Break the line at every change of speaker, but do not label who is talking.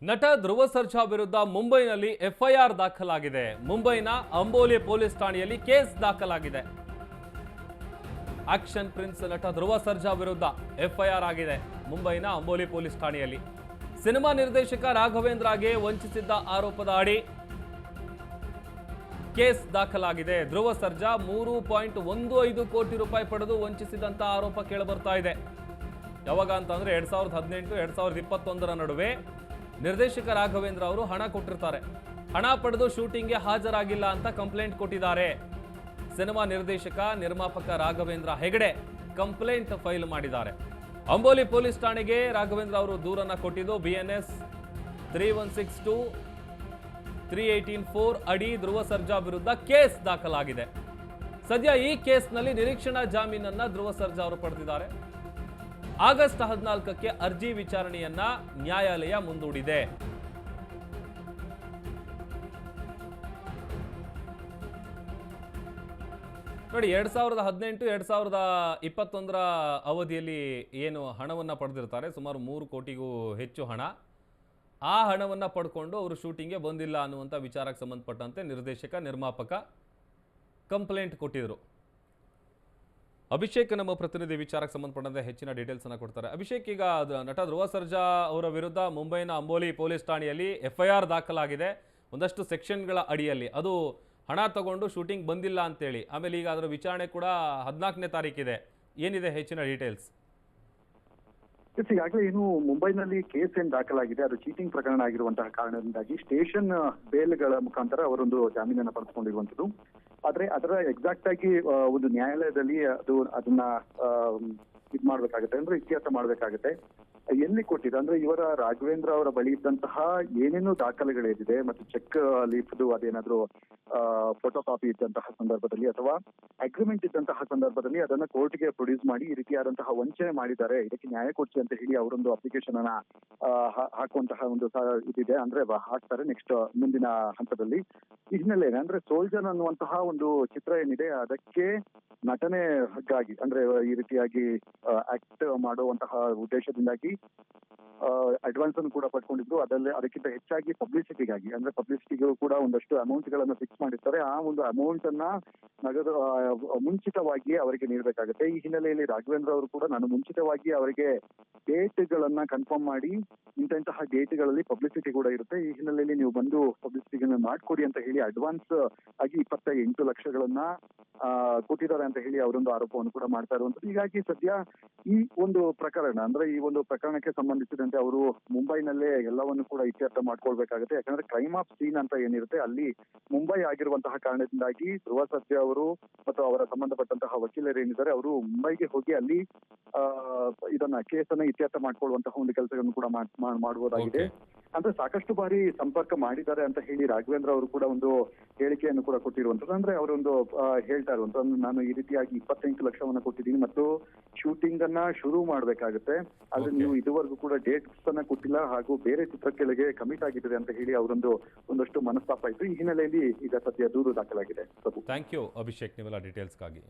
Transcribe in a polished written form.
ನಟ ಧ್ರುವ ಸರ್ಜಾ ವಿರುದ್ಧ ಮುಂಬೈನಲ್ಲಿ ಎಫ್ಐಆರ್ ದಾಖಲಾಗಿದೆ. ಮುಂಬೈನ ಅಂಬೋಲಿ ಪೊಲೀಸ್ ಠಾಣೆಯಲ್ಲಿ ಕೇಸ್ ದಾಖಲಾಗಿದೆ. ಆಕ್ಷನ್ ಪ್ರಿನ್ಸ್ ನಟ ಧ್ರುವ ಸರ್ಜಾ ವಿರುದ್ಧ ಎಫ್ಐಆರ್ ಆಗಿದೆ ಮುಂಬೈನ ಅಂಬೋಲಿ ಪೊಲೀಸ್ ಠಾಣೆಯಲ್ಲಿ. ಸಿನಿಮಾ ನಿರ್ದೇಶಕ ರಾಘವೇಂದ್ರಗೆ ವಂಚಿಸಿದ್ದ ಆರೋಪದ ಅಡಿ ಕೇಸ್ ದಾಖಲಾಗಿದೆ. ಧ್ರುವ ಸರ್ಜಾ 3.15 ಕೋಟಿ ರೂಪಾಯಿ ಪಡೆದು ವಂಚಿಸಿದಂತ ಆರೋಪ ಕೇಳಿಬರ್ತಾ ಇದೆ. ಯಾವಾಗ ಅಂತಂದ್ರೆ 2018-2021 ನಡುವೆ ನಿರ್ದೇಶಕ ರಾಘವೇಂದ್ರ ಅವರು ಹಣ ಕೊಟ್ಟಿರ್ತಾರೆ. ಹಣ ಪಡೆದು ಶೂಟಿಂಗ್ಗೆ ಹಾಜರಾಗಿಲ್ಲ ಅಂತ ಕಂಪ್ಲೇಂಟ್ ಕೊಟ್ಟಿದ್ದಾರೆ. ಸಿನಿಮಾ ನಿರ್ದೇಶಕ ನಿರ್ಮಾಪಕ ರಾಘವೇಂದ್ರ ಹೆಗಡೆ ಕಂಪ್ಲೇಂಟ್ ಫೈಲ್ ಮಾಡಿದ್ದಾರೆ. ಅಂಬೋಲಿ ಪೊಲೀಸ್ ಠಾಣೆಗೆ ರಾಘವೇಂದ್ರ ಅವರು ದೂರನ್ನ ಕೊಟ್ಟಿದ್ದು BNS 3162 318-4 ಅಡಿ ಧ್ರುವ ಸರ್ಜಾ ವಿರುದ್ಧ ಕೇಸ್ ದಾಖಲಾಗಿದೆ. ಸದ್ಯ ಈ ಕೇಸ್ನಲ್ಲಿ ನಿರೀಕ್ಷಣಾ ಜಾಮೀನನ್ನ ಧ್ರುವ ಸರ್ಜಾ ಅವರು ಪಡೆದಿದ್ದಾರೆ. ಆಗಸ್ಟ್ 14ಕ್ಕೆ ಅರ್ಜಿ ವಿಚಾರಣೆಯನ್ನ ನ್ಯಾಯಾಲಯ ಮುಂದೂಡಿದೆ. ನೋಡಿ, 2018-2021 ಅವಧಿಯಲ್ಲಿ ಏನು ಹಣವನ್ನ ಪಡೆದಿರ್ತಾರೆ, ಸುಮಾರು 3 ಕೋಟಿಗೂ ಹೆಚ್ಚು ಹಣ. ಆ ಹಣವನ್ನ ಪಡ್ಕೊಂಡು ಅವರು ಶೂಟಿಂಗ್ಗೆ ಬಂದಿಲ್ಲ ಅನ್ನುವಂಥ ವಿಚಾರಕ್ಕೆ ಸಂಬಂಧಪಟ್ಟಂತೆ ನಿರ್ದೇಶಕ ನಿರ್ಮಾಪಕ ಕಂಪ್ಲೇಂಟ್ ಕೊಟ್ಟಿದ್ರು. ಅಭಿಷೇಕ್ ನಮ್ಮ ಪ್ರತಿನಿಧಿ ವಿಚಾರಕ್ಕೆ ಸಂಬಂಧಪಟ್ಟಂತೆ ಹೆಚ್ಚಿನ ಡೀಟೇಲ್ಸ್ ಅನ್ನ ಕೊಡ್ತಾರೆ. ಅಭಿಷೇಕ್, ಈಗ ನಟ ಧ್ರುವ ಸರ್ಜಾ ಅವರ ವಿರುದ್ಧ ಮುಂಬೈನ ಅಂಬೋಲಿ ಪೊಲೀಸ್ ಠಾಣೆಯಲ್ಲಿ FIR ದಾಖಲಾಗಿದೆ ಒಂದಷ್ಟು ಸೆಕ್ಷನ್ಗಳ ಅಡಿಯಲ್ಲಿ. ಅದು ಹಣ ತಗೊಂಡು ಶೂಟಿಂಗ್ ಬಂದಿಲ್ಲ ಅಂತೇಳಿ. ಆಮೇಲೆ ಈಗ ಅದರ ವಿಚಾರಣೆ ಕೂಡ 14ನೇ ತಾರೀಕಿದೆ. ಏನಿದೆ ಹೆಚ್ಚಿನ ಡೀಟೇಲ್ಸ್?
ಈಗಾಗಲೇ ಏನು ಮುಂಬೈನಲ್ಲಿ ಕೇಸ್ ಏನ್ ದಾಖಲಾಗಿದೆ, ಅದು ಚೀಟಿಂಗ್ ಪ್ರಕರಣ ಆಗಿರುವಂತಹ ಕಾರಣದಿಂದಾಗಿ ಸ್ಟೇಷನ್ ಬೇಲ್ಗಳ ಮುಖಾಂತರ ಅವರೊಂದು ಜಾಮೀನನ್ನ ಪಡೆದುಕೊಂಡಿರುವಂತದ್ದು. ಆದ್ರೆ ಅದರ ಎಕ್ಸಾಕ್ಟ್ ಆಗಿ ಒಂದು ನ್ಯಾಯಾಲಯದಲ್ಲಿ ಅದನ್ನ ಇದ್ ಮಾಡ್ಬೇಕಾಗತ್ತೆ, ಅಂದ್ರೆ ಇತ್ಯರ್ಥ ಮಾಡ್ಬೇಕಾಗತ್ತೆ. ಎಲ್ಲಿ ಕೊಟ್ಟಿದೆ ಅಂದ್ರೆ ಇವರ ರಾಘವೇಂದ್ರ ಅವರ ಬಳಿ ಇದ್ದಂತಹ ಏನೇನು ದಾಖಲೆಗಳೇನಿದೆ ಮತ್ತು ಚೆಕ್ ಲೀಫ್ದು ಅದೇನಾದ್ರೂ ಫೋಟೋ ಕಾಪಿ ಇದ್ದಂತಹ ಸಂದರ್ಭದಲ್ಲಿ ಅಥವಾ ಅಗ್ರಿಮೆಂಟ್ ಇದ್ದಂತಹ ಸಂದರ್ಭದಲ್ಲಿ ಅದನ್ನ ಕೋರ್ಟ್ಗೆ ಪ್ರೊಡ್ಯೂಸ್ ಮಾಡಿ ಈ ರೀತಿಯಾದಂತಹ ವಂಚನೆ ಮಾಡಿದ್ದಾರೆ, ಇದಕ್ಕೆ ನ್ಯಾಯ ಕೊಡಿಸಿ ಅಂತ ಹೇಳಿ ಅವರೊಂದು ಅಪ್ಲಿಕೇಶನ್ ಅನ್ನ ಹಾಕುವಂತಹ ಒಂದು ಇದಿದೆ. ಅಂದ್ರೆ ಹಾಕ್ತಾರೆ ನೆಕ್ಸ್ಟ್ ಮುಂದಿನ ಹಂತದಲ್ಲಿ. ಈ ಹಿನ್ನೆಲೆ ಅಂದ್ರೆ ಸೋಲ್ಜರ್ ಅನ್ನುವಂತಹ ಒಂದು ಚಿತ್ರ ಏನಿದೆ ಅದಕ್ಕೆ ನಟನೆಗಾಗಿ ಅಂದ್ರೆ ಈ ರೀತಿಯಾಗಿ ಆಕ್ಟ್ ಮಾಡುವಂತಹ ಉದ್ದೇಶದಿಂದಾಗಿ ಅಡ್ವಾನ್ಸ್ ಅನ್ನು ಕೂಡ ಪಡ್ಕೊಂಡಿದ್ರು. ಅದಕ್ಕಿಂತ ಹೆಚ್ಚಾಗಿ ಪಬ್ಲಿಸಿಟಿಗಾಗಿ ಅಂದ್ರೆ ಪಬ್ಲಿಸಿಟಿಗೂ ಕೂಡ ಒಂದಷ್ಟು ಅಮೌಂಟ್ ಗಳನ್ನ ಫಿಕ್ಸ್ ಮಾಡಿರ್ತಾರೆ. ಆ ಒಂದು ಅಮೌಂಟ್ ಅನ್ನ ನಗದು ಮುಂಚಿತವಾಗಿ ಅವರಿಗೆ ನೀಡಬೇಕಾಗುತ್ತೆ. ಈ ಹಿನ್ನೆಲೆಯಲ್ಲಿ ರಾಘವೇಂದ್ರ ಅವರು ಕೂಡ ನಾನು ಮುಂಚಿತವಾಗಿ ಅವರಿಗೆ ಡೇಟ್ ಗಳನ್ನ ಕನ್ಫರ್ಮ್ ಮಾಡಿ ಇಂತಹ ಡೇಟ್ ಗಳಲ್ಲಿ ಪಬ್ಲಿಸಿಟಿ ಕೂಡ ಇರುತ್ತೆ, ಈ ಹಿನ್ನೆಲೆಯಲ್ಲಿ ನೀವು ಬಂದು ಪಬ್ಲಿಸಿಟಿಗಳನ್ನ ಮಾಡ್ಕೊಡಿ ಅಂತ ಹೇಳಿ ಅಡ್ವಾನ್ಸ್ ಆಗಿ 28 ಲಕ್ಷಗಳನ್ನ ಕೊಟ್ಟಿದ್ದಾರೆ ಅಂತ ಹೇಳಿ ಅವರೊಂದು ಆರೋಪವನ್ನು ಕೂಡ ಮಾಡ್ತಾ ಇರುವಂತದ್ದು. ಹೀಗಾಗಿ ಸದ್ಯ ಈ ಒಂದು ಪ್ರಕರಣ ಅಂದ್ರೆ ಈ ಒಂದು ಪ್ರಕರಣಕ್ಕೆ ಸಂಬಂಧಿಸಿದಂತೆ ಅವರು ಮುಂಬೈನಲ್ಲೇ ಎಲ್ಲವನ್ನು ಕೂಡ ಇತ್ಯರ್ಥ ಮಾಡ್ಕೊಳ್ಬೇಕಾಗುತ್ತೆ. ಯಾಕಂದ್ರೆ ಕ್ರೈಮ್ ಆಫ್ ಸೀನ್ ಅಂತ ಏನಿರುತ್ತೆ ಅಲ್ಲಿ ಮುಂಬೈ ಆಗಿರುವಂತಹ ಕಾರಣದಿಂದಾಗಿ ಧ್ರುವ ಸರ್ಜಾ ಅವರು ಮತ್ತು ಅವರ ಸಂಬಂಧಪಟ್ಟಂತಹ ವಕೀಲರು ಏನಿದ್ದಾರೆ ಅವರು ಮುಂಬೈಗೆ ಹೋಗಿ ಅಲ್ಲಿ ಇದನ್ನ ಕೇಸನ್ನ ಇತ್ಯರ್ಥ ಮಾಡ್ಕೊಳ್ಳುವಂತಹ ಒಂದು ಕೆಲಸಗಳನ್ನು ಕೂಡ ಮಾಡಬಹುದಾಗಿದೆ. ಅಂದ್ರೆ ಸಾಕಷ್ಟು ಬಾರಿ ಸಂಪರ್ಕ ಮಾಡಿದ್ದಾರೆ ಅಂತ ಹೇಳಿ ರಾಘವೇಂದ್ರ ಅವರು ಕೂಡ ಒಂದು ಹೇಳಿಕೆಯನ್ನು ಕೂಡ ಕೊಟ್ಟಿರುವಂತದ್ದು. ಅಂದ್ರೆ ಅವರೊಂದು ಹೇಳ್ತಾ ಇರುವಂತದ್ದು, ನಾನು ಈ ರೀತಿಯಾಗಿ 28 ಲಕ್ಷವನ್ನ ಕೊಟ್ಟಿದ್ದೀನಿ ಮತ್ತು ಶೂಟಿಂಗ್ ಅನ್ನ ಶುರು ಮಾಡ್ಬೇಕಾಗುತ್ತೆ, ಆದ್ರೆ ನೀವು ಇದುವರೆಗೂ ಕೂಡ ಡೇಟ್ಸ್ ಅನ್ನ ಕೊಟ್ಟಿಲ್ಲ ಹಾಗೂ ಬೇರೆ ಚಿತ್ರಕ್ಕೆಲೆಗೆ ಕಮಿಟ್ ಆಗಿದ್ದಾರೆ ಅಂತ ಹೇಳಿ ಒಂದಷ್ಟು ಮನಸ್ತಾಪ ಇತ್ತು. ಈ ಹಿನ್ನೆಲೆಯಲ್ಲಿ ಈಗ ಸದ್ಯ ದೂರು ದಾಖಲಾಗಿದೆ.
ಥ್ಯಾಂಕ್ ಯು ಅಭಿಷೇಕ್, ನೀವೆಲ್ಲ ಡೀಟೇಲ್ಸ್ಗಾಗಿ.